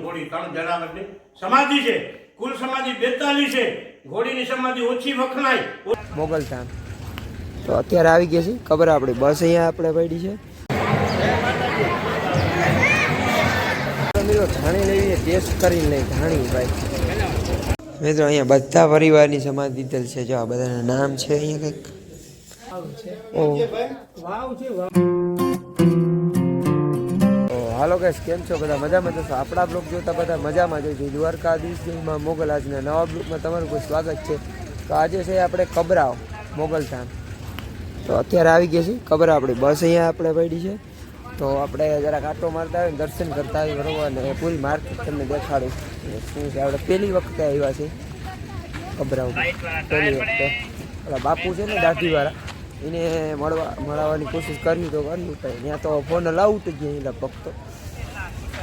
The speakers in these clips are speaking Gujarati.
ઘોડી 3 જનાવરની સમાધિ છે. કુલ સમાધિ 42 છે. ઘોડીની સમાધિ ઓછી વખણાય. મોગલધામ તો અત્યારે આવી ગયા છે ખબર આપણી બસ અહીંયા આપણે પડી છે. મિત્રો ધાણી લેવી ટેસ્ટ કરીને લઈ ધાણી ભાઈ. મિત્રો અહીંયા બધા પરિવારની સમાધિ દીધેલ છે. જો આ બધાના નામ છે અહીંયા કંઈક. હાલો ગાઈસ, કેમ છો બધા? મજામાં તો આપણા બ્લોગ જોતા બધા મજામાં જ છે. દ્વારકાધીશમાં મોગલ આજના નવા બ્લોગમાં તમારું કોઈ સ્વાગત છે. તો આજે છે આપણે કબરાવ મોગલધામ. તો અત્યારે આવી ગયા છે કબરા આપણી બસ અહીંયા આપણે પડી છે. તો આપણે જરાક આટો મારતા આવીને દર્શન કરતા આવી બરોબર. અને પૂરી માર્કેટ તમને દેખાડું શું છે. આપણે પહેલી વખતે આવ્યા છે કબરાવ. પહેલી વખતે ઓલા બાપુ છે ને દાઢીવાળા એને મળવાની કોશિશ કરી તો કર્યું કંઈ ત્યાં તો ફોન અલાઉટ જ નહીં લગભગ.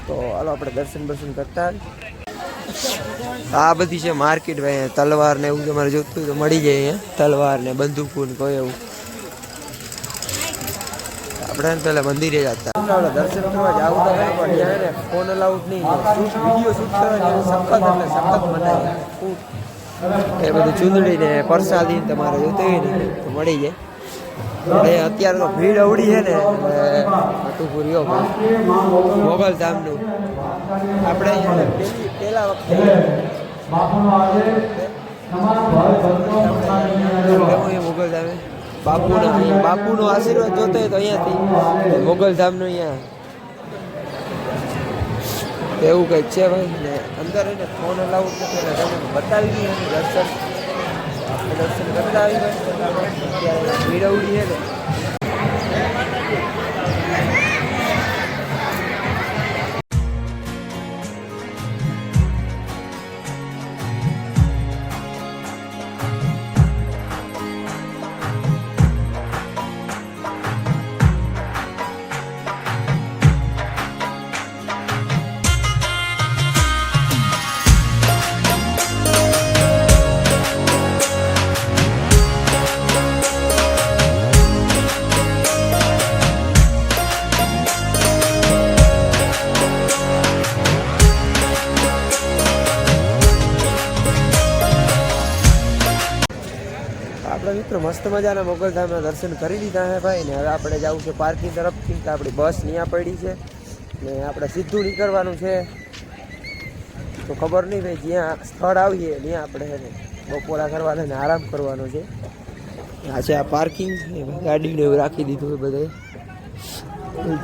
તો હાલો આપણે દર્શન કરતા આ બધી છે માર્કેટ ભાઈ. તલવાર ને એવું તમારે જોતું હોય તો મળી જાય અહીંયા. તલવાર ને બંદૂકો ને કોઈ એવું. આપણે પેલા મંદિરે જતા દર્શન કરવા જવું તો હોય પણ ત્યાં ને ફોન અલાઉટ નહીં. વિડીયો શૂટ કરવાની સખત એટલે સખત મનાય. એ બધું ચૂંદડી ને પ્રસાદી તમારે જોતું હોય ને તો મળી જાય. અત્યારે તો ભીડ અવડી છે ને ટૂંકું રહ્યો મોગલધામનું. આપણે પેલા વખતે મોગલધામે બાપુનો આશીર્વાદ જોતો હોય તો અહીંયાથી મોગલધામનું અહીંયા એવું કંઈક છે ભાઈ. ને અંદર એને ફોન અલાઉડ નથી એટલે તમે બતાવી દઈએ દર્શન. આપણે દર્શન કરતા આવી ભાઈ. અત્યારે ભીડ અવડી છે ને. આપણે મિત્રો મસ્ત મજાના મોગલધામના દર્શન કરી લીધા છે ભાઈ. ને હવે આપણે જવું છે પાર્કિંગ તરફથી. કે આપણી બસ ત્યાં પડી છે ને આપણે સીધું નીકળવાનું છે. તો ખબર નહીં ભાઈ જ્યાં સ્થળ આવીએ ત્યાં આપણે છે ને બપોરા કરવાના ને આરામ કરવાનો છે. આ છે આ પાર્કિંગ. ગાડીને એવું રાખી દીધું છે બધે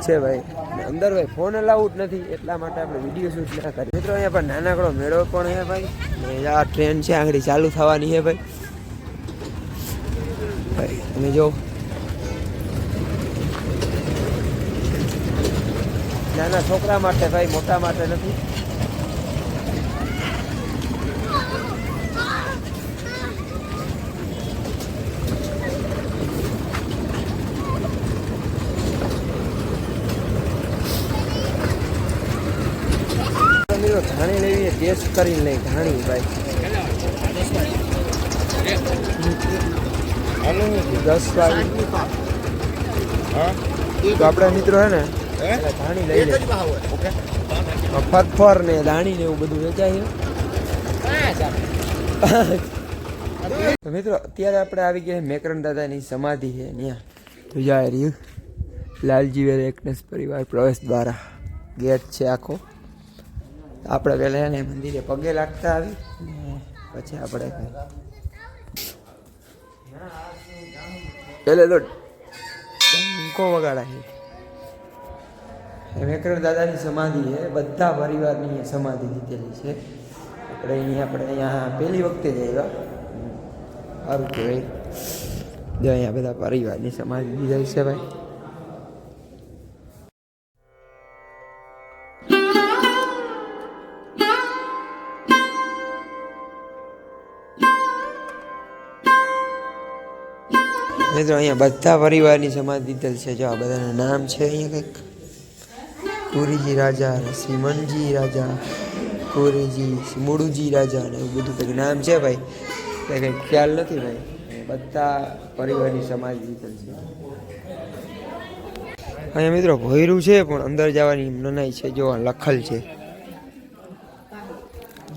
છે ભાઈ. અંદર ભાઈ ફોન અલાઉડ નથી એટલા માટે આપણે વિડીયો શૂટ ના કરીએ. મિત્રો અહીંયા પણ નાનકડો મેળો પણ છે ભાઈ. આ ટ્રેન છે આગળ ચાલુ થવાની છે ભાઈ. તમે જો નાના છોકરા માટે ભાઈ, મોટા માટે નથી. ધાણી લેવી ટેસ્ટ કરીને લઈ ધાણી ભાઈ. 10 વાગે તો આપણા મિત્રો હે ને ધાણી લઈ લે. ફરફર ને ધાણી ને એવું બધું વેચાય છે. મિત્રો અત્યારે આપણે આવી ગયા મેકરણ દાદાની સમાધિ છે ત્યાં. તો જાય રહ્યું લાલજી વેર એકનેસ પરિવાર પ્રવેશ દ્વારા ગેટ છે આખો. આપણે પહેલાં એને મંદિરે પગે લાગતા આવી પછી આપણે પેલે તો ડંકો વગાડા છે. મેકરણ દાદાની સમાધિ છે. બધા પરિવારની સમાધિ દીધેલી છે. આપણે અહીંયા પહેલી વખતે જ આવ્યા. સારું કહેવાય. જો અહીંયા બધા પરિવારની સમાધિ દીધેલી છે ભાઈ. મિત્રો અહીંયા બધા પરિવારની સમાધિ દીધેલ છે. જો આ બધાના નામ છે અહીંયા કંઈક. કુરીજી રાજા, સિમનજી રાજા, કુરીજી, મુડુજી રાજા ને એવું બધું કંઈક નામ છે ભાઈ. એટલે કંઈક ખ્યાલ નથી ભાઈ. બધા પરિવારની સમાધિ દીધેલ છે. અહીંયા મિત્રો ભોયરું છે પણ અંદર જવાની મનાઈ છે. જો લખલ છે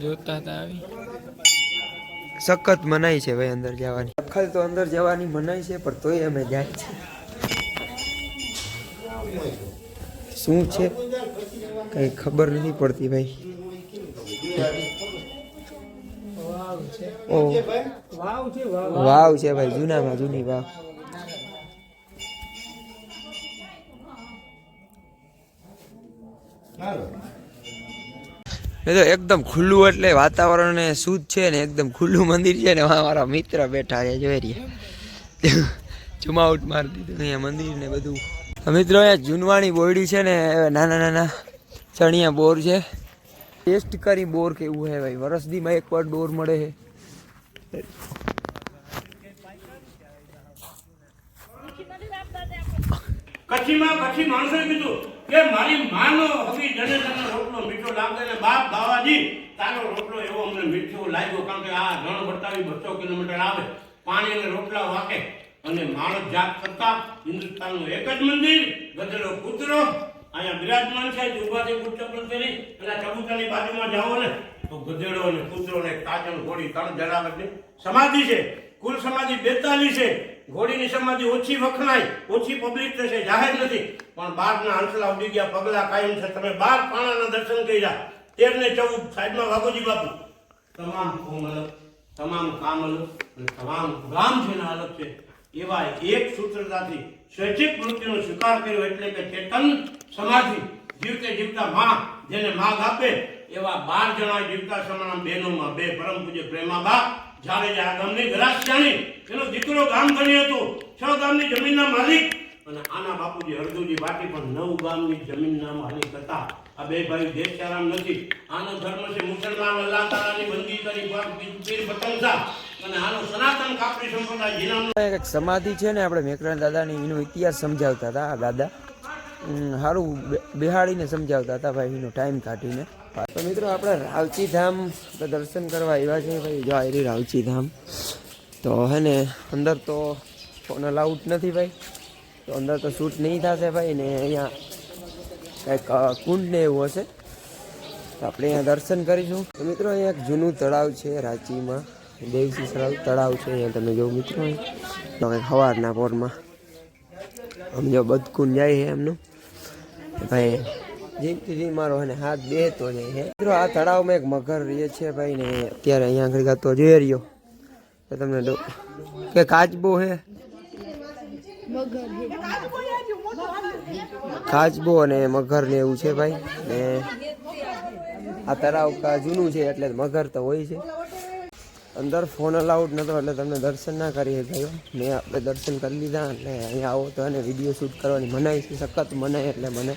જોતા હતા આવી સખત મનાઈ છે ભાઈ અંદર જવાની. દખલ તો અંદર જવાની મનાઈ છે પણ તોય અમે જાય છે. શું છે કઈ ખબર નથી પડતી ભાઈ. ઓ વાવ છે ભાઈ, જૂનામાં જૂની વાવ. તો એકદમ ખુલ્લું એટલે વાતાવરણ શુદ્ધ છે ને એકદમ ખુલ્લું મંદિર છે ને મારા મિત્ર બેઠા છે જોઈ રહ્યા. ચુમાઉટ મારી દીધું અહીંયા મંદિર ને બધું. મિત્રો અહીંયા જૂનવાણી બોરડી છે ને નાના નાના ચણિયા બોર છે. ટેસ્ટ કરી બોર કેવું છે ભાઈ. વરસદીમાં એક વાર બોર મળે છે. કચ્છીમાં કચ્છી માણસોએ કીધું કે મારી માનો હવી જનેતાનો રોટલો મીઠો લાગે ને બાપ બાવાજી તારો રોટલો એવો અમને મીઠો લાગ્યો. કારણ કે આ રણ વટાવી 200 કિલોમીટર આવે, પાણી અને રોટલા વાકે અને માણસ જાત કરતા હિન્દુસ્તાનનું એક જ મંદિર, ગધેડો કૂતરો અહીંયા બિરાજમાન છે. ઉભા થઈ બુટ ચપ્પલ પહેરી અને ચબુતરાની બાજુમાં જાઓ ને તો ગધેડો અને કૂતરો ને કાચન ઘોડી 3 જરાવટની સમાધિ છે. કુલ સમાધિ 42 છે. ઘોડીની સમાધિ ઓછી વખણાય, ઓછી પબ્લિક થશે, જાહેર નથી, પણ 12 ના હંસલા ઉડી ગયા, પગલા કાયમ છે. તમે 12 પાણાના દર્શન કર્યા, 13 ને 14 સાઈડમાં વાઘોજી બાપુ. તમામ કોમ અલગ, તમામ કામ અલગ અને તમામ ગામ જેના અલગ છે. એવા એક સૂત્રતાથી સ્વૈચ્છિક મૃત્યુનો સ્વીકાર કર્યો એટલે કે ચેતન સમાધિ. જીવતે જીવતા માં જેને માગ આપે એવા 12 જણા જીવતા સમાના બહેનોમાં 2 પરમ પૂજ્ય પ્રેમાબા જાડેજા ગામની ગરાસિયાણી, એનો દીકરો ગામ ધણી હતો, 6 ગામની જમીનના માલિક, અને આના બાપુજી હરદુજી બાટી પણ 9 ગામની જમીનના માલિક હતા. આ 2 ભાઈ દેશારામ નથી. આનો ધર્મ છે મુસલમાન અલ્લાહ તાલાની બંદી કરી પીર પતંગા, અને આનો સનાતન કાપરી સંપ્રદાય જીનામનો એક સમાધિ છે ને આપણે મેકરણ દાદાની, એનો ઇતિહાસ સમજાવતા હતા આ દાદા. સારું બિહાડીને સમજાવતા હતા ભાઈ, એનો ટાઈમ કાઢીને. તો મિત્રો આપણે રાવચી ધામ દર્શન કરવા આવ્યા છે ભાઈ. જો આવી રાવચી ધામ તો હે ને અંદર તો ફોન અલાઉડ નથી ભાઈ, તો અંદર તો શૂટ નહીં થશે ભાઈ. ને અહીંયા કંઈક કુંડ ને એવું હશે તો આપણે અહીંયા દર્શન કરીશું. તો મિત્રો અહીંયા એક જૂનું તળાવ છે રાંચીમાં, દેવસી તળાવ છે. અહીંયા તમે જો મિત્રો તો કંઈક સવારના પોરમાં આમ જો બદકુંડ જાય છે એમનું ભાઈ. જીમથી મારો અને હાથ બેહતો જાય છે. મિત્રો આ તળાવમાં એક મગર રહે છે ભાઈ, ને અત્યારે અહીંયા આગળ ગાતો જોઈ રહ્યો તો તમને કે કાચબો છે, કાચબો અને મગર ને એવું છે ભાઈ. ને આ તળાવ જૂનું છે એટલે મગર તો હોય છે. અંદર ફોન અલાઉડ નતો એટલે તમને દર્શન ના કરી શકાય. મેં આપણે દર્શન કરી લીધા એટલે અહીંયા આવો તો એને વિડીયો શૂટ કરવાની મનાઈ છે, સખત મનાય એટલે મને